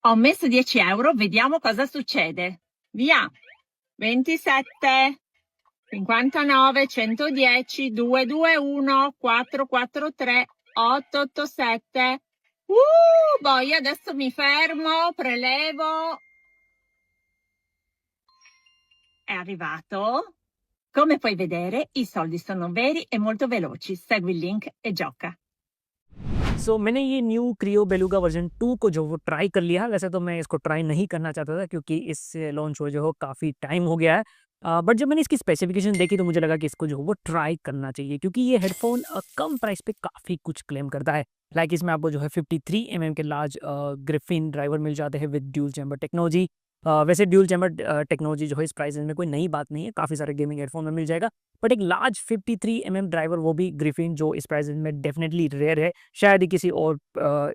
Ho messo 10 euro, vediamo cosa succede. Via. 27, 59, 110, 221, 443, 887. Poi adesso mi fermo, prelevo. È arrivato. Come puoi vedere, i soldi sono veri e molto veloci. Segui il link e gioca. मैंने ये new Creo beluga version 2 को जो वो try कर लिया। वैसे तो मैं इसको ट्राई नहीं करना चाहता था क्योंकि इससे लॉन्च हुए जो हो काफ़ी टाइम हो गया है। बट जब मैंने इसकी स्पेसिफिकेशन देखी तो मुझे लगा कि इसको जो वो ट्राई करना चाहिए क्योंकि ये हेडफ़ोन कम प्राइस पे काफ़ी कुछ क्लेम करता है। लाइक इसमें आपको जो है 53 के लार्ज ग्रिफिन ड्राइवर मिल जाते हैं विद ड्यूल चैम्बर टेक्नोलॉजी। वैसे ड्यूल चैम्बर टेक्नोलॉजी जो है इस प्राइस रेंज में कोई नई बात नहीं है, काफ़ी सारे गेमिंग हेडफ़ोन में मिल जाएगा। बट एक लार्ज 53 ड्राइवर, वो भी ग्रिफिन, जो इस प्राइस रेंज में डेफिनेटली रेयर है। शायद ही किसी और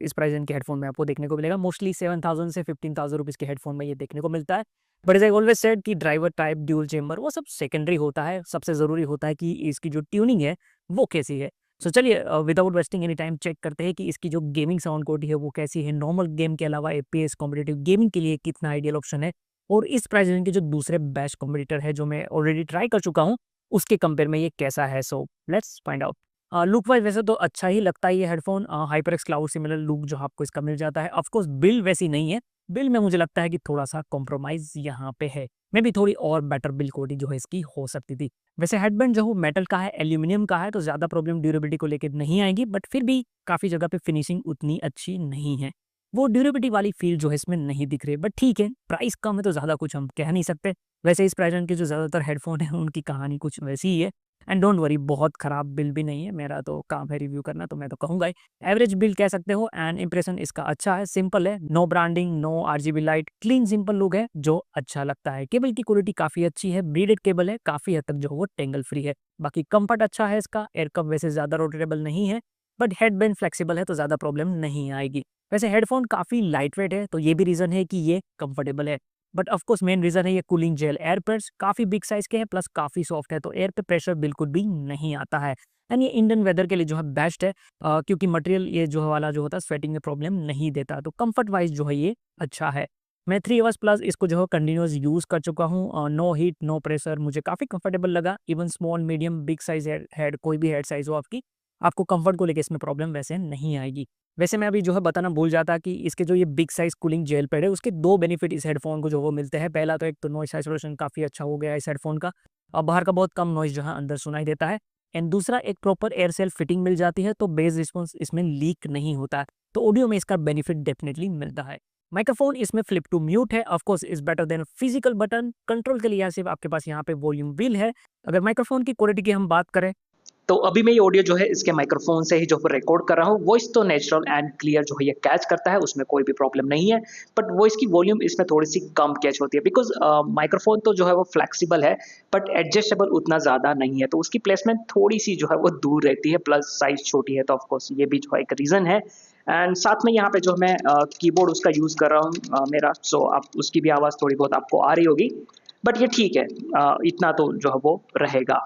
इस प्राइस रेंज के हेडफोन में आपको देखने को मिलेगा। मोस्टली 7,000 से 15,000 रुपीज़ के हेडफोन में ये देखने को मिलता है। But as I always said कि ड्राइवर टाइप, ड्यूल चेंबर, वो सब सेकेंडरी होता है। सबसे ज़रूरी होता है कि इसकी जो ट्यूनिंग है वो कैसी है। सो चलिए without wasting any time check करते हैं कि इसकी जो गेमिंग साउंड क्वालिटी है वो कैसी है। नॉर्मल गेम के अलावा एपीएस कॉम्पिटिटिव गेमिंग के लिए कितना आइडियल ऑप्शन है, और इस प्राइस रेंज के जो दूसरे बेस्ट कॉम्पिटिटर है जो मैं ऑलरेडी ट्राई कर चुका हूँ, उसके कंपेयर में ये कैसा है। So let's find out. Look wise वैसे तो अच्छा ही लगता है ये headphone. HyperX cloud similar look जो आपको इसका मिल जाता है। ऑफ कोर्स बिल वैसी नहीं है। बिल में मुझे लगता है कि थोड़ा सा कॉम्प्रोमाइज यहाँ पे है। मे भी थोड़ी और बेटर बिल क्वालिटी जो है इसकी हो सकती थी। वैसे हेडबैंड जो मेटल का है, एल्यूमिनियम का है, तो ज़्यादा प्रॉब्लम ड्यूरेबिलिटी को लेकर नहीं आएगी। बट फिर भी काफ़ी जगह पे फिनिशिंग उतनी अच्छी नहीं है। वो ड्यूरेबिलिटी वाली फील जो है इसमें नहीं दिख रही। बट ठीक है, प्राइस कम है तो ज़्यादा कुछ हम कह नहीं सकते। वैसे इस प्राइस रेंज के जो ज़्यादातर हेडफोन है उनकी कहानी कुछ वैसी ही है। एंड डोंट वरी, बहुत खराब बिल भी नहीं है। मेरा तो काम है रिव्यू करना, तो मैं तो कहूँगा ही एवरेज बिल कह सकते हो। एंड इंप्रेशन इसका अच्छा है, सिंपल है, no branding, no RGB light, clean simple look है जो अच्छा लगता है। केबल की क्वालिटी काफ़ी अच्छी है, ब्रीडेड केबल है, काफ़ी हद तक जो वो टेंगल फ्री है। बाकी कंफर्ट अच्छा है इसका। एयर कप वैसे ज़्यादा रोटेटेबल नहीं है, बट हेडबैंड फ्लेक्सिबल है तो ज़्यादा प्रॉब्लम नहीं आएगी। वैसे हेडफोन काफ़ी लाइट वेट है, तो ये भी रीज़न है कि ये कंफर्टेबल है। But of course main reason है ये कूलिंग जेल एयरपैड्स, काफ़ी बिग साइज़ के हैं, प्लस काफ़ी सॉफ्ट है, तो एयर पे प्रेशर बिल्कुल भी नहीं आता है। एंड ये इंडियन वेदर के लिए जो है बेस्ट है, क्योंकि मटेरियल ये जो वाला जो होता है स्वेटिंग में प्रॉब्लम नहीं देता, तो कंफर्ट वाइज जो है ये अच्छा है। मैं 3 अवर्स प्लस इसको जो है कंटिन्यूअस यूज़ कर चुका हूँ। नो हीट, नो प्रेशर, मुझे काफ़ी कंफर्टेबल लगा। Even small, medium, big size head कोई भी हेड साइज़ हो आपकी, आपको कंफर्ट को लेके इसमें प्रॉब्लम वैसे नहीं आएगी। वैसे मैं अभी जो है बताना भूल जाता कि इसके जो ये big size cooling gel pad है, उसके 2 बेनिफिट इस हेडफ़ोन को जो वो मिलते हैं। पहला तो एक तो नॉइज़ आइसोलेशन काफ़ी अच्छा हो गया है इस हेडफ़ोन का, और बाहर का बहुत कम नॉइज़ जो है अंदर सुनाई देता है। एंड दूसरा, एक प्रॉपर एयर सेल्फ फिटिंग मिल जाती है, तो बेस रिस्पॉन्स इसमें लीक नहीं होता है। तो ऑडियो में इसका बेनिफिट डेफिनिटली मिलता है। माइक्रोफ़ोन इसमें फ्लिप टू म्यूट है, of course is better than physical button. Control के लिए यहाँ सिर्फ़ आपके पास यहाँ पे वॉल्यूम व्हील है। अगर माइक्रोफ़ोन की क्वालिटी की हम बात करें, तो अभी मैं ये ऑडियो जो है इसके माइक्रोफोन से ही जो है रिकॉर्ड कर रहा हूँ। वॉइस तो नेचुरल एंड क्लियर जो है ये कैच करता है, उसमें कोई भी प्रॉब्लम नहीं है। बट वॉइस की वॉल्यूम इसमें थोड़ी सी कम कैच होती है, बिकॉज माइक्रोफोन तो जो है वो फ्लेक्सिबल है, बट एडजस्टेबल उतना ज़्यादा नहीं है, तो उसकी प्लेसमेंट थोड़ी सी जो है वो दूर रहती है, प्लस साइज छोटी है, तो ऑफकोर्स ये भी जो है एक रीज़न है। एंड साथ में यहाँ पे जो मैं कीबोर्ड उसका यूज़ कर रहा हूँ मेरा, सो आप उसकी भी आवाज़ थोड़ी बहुत आपको आ रही होगी, बट ये ठीक है। इतना तो जो है वो रहेगा।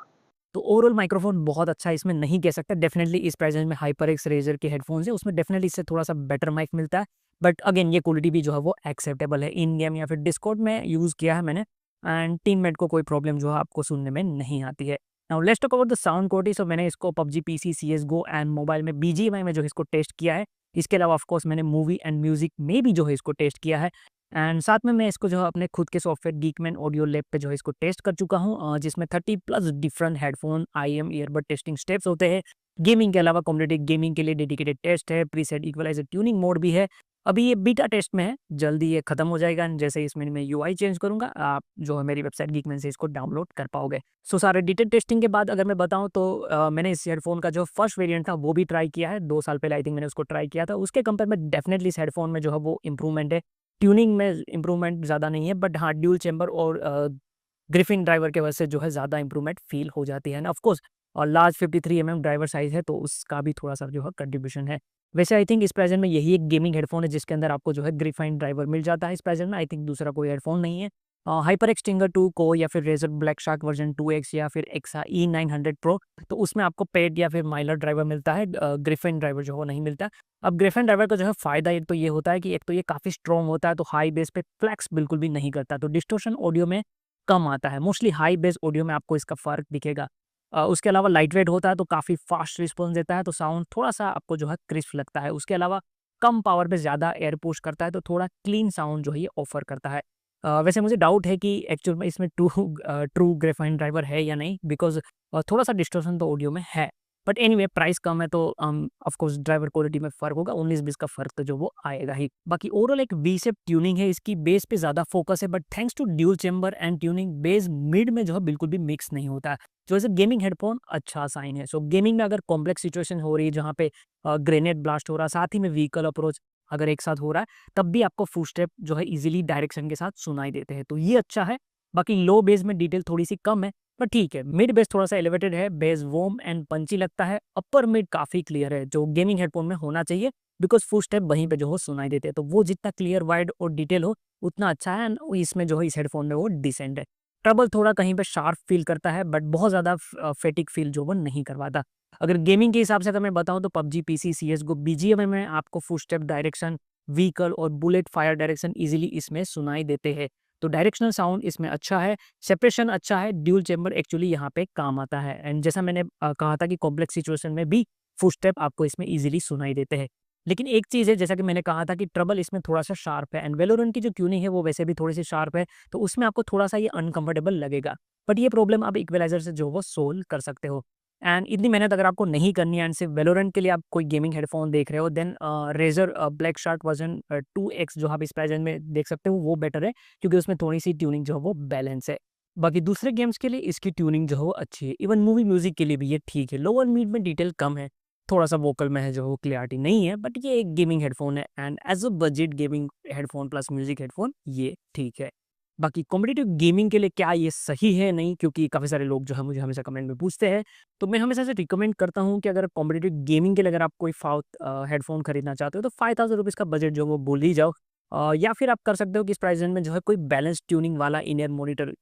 तो ओवरऑल माइक्रोफोन बहुत अच्छा है, इसमें नहीं कह सकता। डेफिनेटली इस प्राइस रेंज में हाइपरएक्स रेजर के हेडफोन्स है, उसमें डेफिनेटली इससे थोड़ा सा बेटर माइक मिलता है। बट अगेन ये क्वालिटी भी जो है वो एक्सेप्टेबल है। इन गेम या फिर डिस्कॉर्ड में यूज़ किया है मैंने, एंड टीममेट को कोई प्रॉब्लम जो है आपको सुनने में नहीं आती है। Now let's talk about the sound quality. So मैंने इसको PUBG, PC, CSGO and mobile में, बीजीएमआई में जो है इसको टेस्ट किया है। इसके अलावा ऑफ कोर्स मैंने मूवी एंड म्यूजिक में भी जो है इसको टेस्ट किया है। एंड साथ में मैं इसको जो है अपने खुद के सॉफ्टवेयर गीकमैन ऑडियो लैब पे जो है इसको टेस्ट कर चुका हूँ, जिसमें 30 plus different headphone IEM earbud testing steps होते हैं। गेमिंग के अलावा कम्युनिटी गेमिंग के लिए डेडिकेटेड टेस्ट है, प्रीसेट इक्वलाइजर ट्यूनिंग मोड भी है। अभी ये बीटा टेस्ट में है, जल्दी ये खत्म हो जाएगा, एंड जैसे इसमें मैं यूआई चेंज करूंगा, आप जो है मेरी वेबसाइट गीकमैन से इसको डाउनलोड कर पाओगे। सो सारे डिटेल टेस्टिंग के बाद अगर मैं बताऊं तो मैंने इस हेडफोन का जो फर्स्ट वेरिएंट था वो भी ट्राई किया है। 2 साल पहले आई थिंक मैंने उसको ट्राई किया था। उसके कंपेयर में डेफिनेटली इस हेडफोन में जो है वो इंप्रूवमेंट है। ट्यूनिंग में इम्प्रूवमेंट ज़्यादा नहीं है, बट हाँ, ड्यूल चैम्बर और ग्रिफिन ड्राइवर के वजह से जो है ज़्यादा इंप्रूवमेंट फील हो जाती है ना। ऑफ कोर्स और लार्ज 53 ड्राइवर साइज़ है, तो उसका भी थोड़ा सा जो है कंट्रीब्यूशन है। वैसे आई थिंक इस प्रेजेंट में यही एक गेमिंग हेडफोन है जिसके अंदर आपको जो है ग्रिफाइन ड्राइवर मिल जाता है। इस प्रेजेंट में आई थिंक दूसरा कोई हेडफोन नहीं है। हाइपर एक्सटिंगर 2 को या फिर razor black shark version 2X या फिर एक्सा E900 प्रो, तो उसमें आपको पेड या फिर माइलर ड्राइवर मिलता है, ग्रिफिन ड्राइवर जो है वो नहीं मिलता। अब ग्रिफिन ड्राइवर का जो है फ़ायदा एक तो ये होता है कि एक तो ये काफ़ी स्ट्रॉन्ग होता है, तो हाई बेस पे फ्लेक्स बिल्कुल भी नहीं करता, तो डिस्टॉर्शन ऑडियो में कम आता है। मोस्टली हाई बेस ऑडियो में आपको इसका फ़र्क दिखेगा। उसके अलावा लाइट वेट होता है, तो काफ़ी फास्ट रिस्पॉन्स देता है, तो साउंड थोड़ा-सा आपको जो है क्रिस्प लगता है। उसके अलावा कम पावर पे ज़्यादा एयर पुश करता है, तो थोड़ा क्लीन साउंड जो है ये ऑफ़र करता है। वैसे मुझे डाउट है कि एक्चुअल में इसमें ट्रू ग्रेफाइन ड्राइवर है या नहीं, बिकॉज़ थोड़ा-सा डिस्टॉर्शन तो ऑडियो में है। बट एनीवे प्राइस कम है, तो ऑफ कोर्स ड्राइवर क्वालिटी में फ़र्क होगा, 19-20 का फ़र्क तो जो वो आएगा ही। बाकी ओवरऑल एक वी शेप ट्यूनिंग है, इसकी बेस पे ज़्यादा फ़ोकस है, but thanks to dual chamber and tuning bass mid में जो है बिल्कुल भी मिक्स नहीं होता है। जो एज़ अ गेमिंग हेडफ़ोन अच्छा साइन है। सो गेमिंग में अगर कॉम्प्लेक्स सिचुएशन हो रही है जहाँ पे ग्रेनेड ब्लास्ट हो रहा है, साथ ही में व्हीकल अप्रोच अगर एक साथ हो रहा है, तब भी आपको फुटस्टेप जो है ईज़िली डायरेक्शन के साथ सुनाई देते हैं, तो ये अच्छा है। बाकी लो बेस में डिटेल थोड़ी-सी कम है, पर ठीक है। मिड बेस थोड़ा-सा एलिवेटेड है, बेस वार्म एंड पंची लगता है, अपर मिड काफ़ी क्लियर है, जो गेमिंग हेडफ़ोन में होना चाहिए, बिकॉज़ फुटस्टेप वहीं पे जो हो सुनाई देते हैं, तो वो जितना क्लियर, वाइड और डिटेल हो, उतना अच्छा है, एंड इसमें जो है इस हेडफ़ोन में वो डिसेंट है। ट्रबल थोड़ा कहीं पे शार्प फ़ील करता है, बट बहुत ज़्यादा फैटिग फ़ील जो वो नहीं करवाता। अगर गेमिंग के हिसाब से अगर मैं बताऊँ तो पबजी, पीसी, सीएसगो, बीजीएमआई में आपको फुटस्टेप डायरेक्शन, व्हीकल और बुलेट फायर डायरेक्शन ईज़िली इसमें सुनाई देते हैं। तो डायरेक्शनल साउंड इसमें अच्छा है, सेपरेशन अच्छा है, ड्यूल चैम्बर एक्चुअली यहाँ पे काम आता है, एंड जैसा मैंने कहा था कि कॉम्प्लेक्स सिचुएशन में भी फुटस्टेप आपको इसमें ईज़िली सुनाई देते हैं। लेकिन एक चीज़ है, जैसा कि मैंने कहा था कि ट्रबल इसमें थोड़ा-सा शार्प है, एंड वेलोरेंट की जो ट्यूनिंग है वो वैसे भी थोड़ी-सी शार्प है, तो उसमें आपको थोड़ा-सा ये अनकंफर्टेबल लगेगा। बट ये प्रॉब्लम आप इक्वलाइज़र से जो वो सोल्व कर सकते हो। एंड इतनी मेहनत अगर आपको नहीं करनी है एंड सिर्फ वैलोरेंट के लिए आप कोई गेमिंग हेडफ़ोन देख रहे हो, then Razer Black Shark version 2X जो आप इस प्राइस रेंज में देख सकते हो, वो बेटर है, क्योंकि उसमें थोड़ी-सी ट्यूनिंग जो है वो बैलेंस है। बाकी दूसरे गेम्स के लिए इसकी ट्यूनिंग जो है वो अच्छी है। इवन मूवी म्यूज़िक के लिए भी ये ठीक है। लोअर मिड में डिटेल कम है, थोड़ा-सा वोकल में है जो वो क्लैरिटी नहीं है, बट ये एक गेमिंग हेडफ़ोन है, and as a budget gaming headphone plus music headphone ये ठीक है। बाकी कॉम्पिटिटिव गेमिंग के लिए क्या ये सही है नहीं, क्योंकि काफ़ी सारे लोग जो है मुझे हमेशा कमेंट में पूछते हैं, तो मैं हमेशा से रिकमेंड करता हूँ कि अगर कॉम्पिटिटिव गेमिंग के लिए अगर आप कोई हेडफ़ोन खरीदना चाहते हो, तो ₹5000 का बजट जो वो भूल ही जाओ। या फिर आप कर सकते हो कि इस प्राइस रेंज में जो है कोई बैलेंस ट्यूनिंग वाला इन ईयर मॉनिटर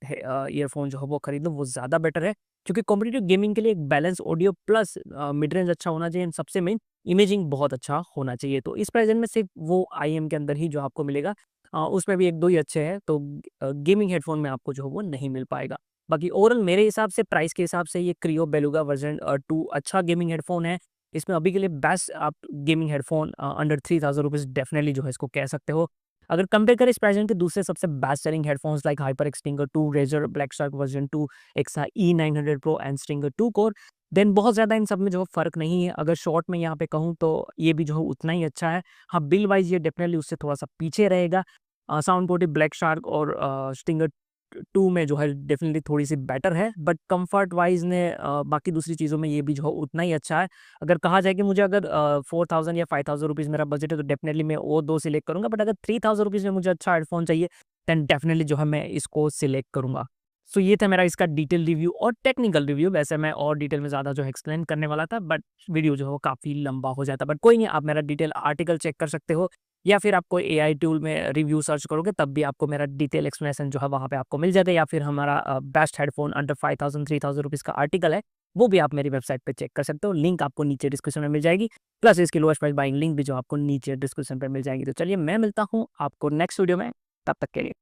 ईयरफ़ोन जो है वो खरीद लो, वो ज़्यादा बेटर है। क्योंकि कॉम्पिटिटिव गेमिंग के लिए एक balance audio plus mid range अच्छा होना चाहिए, एंड सबसे मेन इमेजिंग बहुत अच्छा होना चाहिए। तो इस प्राइस रेंज में सिर्फ वो आईएम के अंदर ही जो आपको मिलेगा, उसमें भी 1-2 ही अच्छे हैं, तो गेमिंग हेडफ़ोन में आपको जो है वो नहीं मिल पाएगा। बाकी ओवरऑल मेरे हिसाब से प्राइस के हिसाब से ये क्रियो बेलुगा वर्ज़न 2 अच्छा गेमिंग हेडफ़ोन है। इसमें अभी के लिए बेस्ट आप गेमिंग हेडफ़ोन अंडर ₹3000 डेफ़िनिटली जो है इसको कह सकते हो। अगर कंपेयर करें इस प्राइस रेंज के दूसरे सबसे best selling headphones like Hyper X Stinger 2, Razer Black Shark version 2, EKSA E900 Pro and Stinger 2 Core, then बहुत ज़्यादा इन सब में जो है फ़र्क नहीं है। अगर शॉर्ट में यहाँ पे कहूँ तो ये भी जो है उतना ही अच्छा है। हाँ, बिल वाइज़ ये डेफ़िनिटली उससे थोड़ा-सा पीछे रहेगा। साउंड क्वालिटी ब्लैक शार्क और स्टिंगर 2 में जो है डेफ़िनिटली थोड़ी-सी बेटर है, बट कम्फ़र्ट वाइज़ ने बाकी दूसरी चीज़ों में ये भी जो है उतना ही अच्छा है। अगर कहा जाए कि मुझे अगर 4000 या ₹5000 मेरा बजट है, तो डेफ़िनिटली मैं वो 2 सिलेक्ट करूँगा, बट अगर ₹3000 में मुझे अच्छा हेडफ़ोन चाहिए, देन डेफ़िनिटली जो है मैं इसको सिलेक्ट करूँगा। सो ये था मेरा इसका डिटेल रिव्यू और टेक्निकल रिव्यू। वैसे मैं और डिटेल में ज़्यादा जो है एक्सप्लेन करने वाला था, बट वीडियो जो है वो काफ़ी लंबा हो जाता, बट कोई नहीं, आप मेरा डिटेल आर्टिकल चेक कर सकते हो, या फिर आप कोई एआई टूल में रिव्यू सर्च करोगे, तब भी आपको मेरा डिटेल एक्सप्लेनेशन जो है वहाँ पे आपको मिल जाएगा, या फिर हमारा बेस्ट हेडफ़ोन अंडर 5000 ₹3000 का आर्टिकल है, वो भी आप मेरी वेबसाइट पे चेक कर सकते हो। लिंक आपको नीचे डिस्क्रिप्शन में मिल जाएगी, प्लस इसकी लोएस्ट प्राइस बाइंग लिंक भी जो आपको नीचे डिस्क्रिप्शन पे मिल जाएगी। तो चलिए मैं मिलता हूँ आपको नेक्स्ट वीडियो में, तब तक के लिए।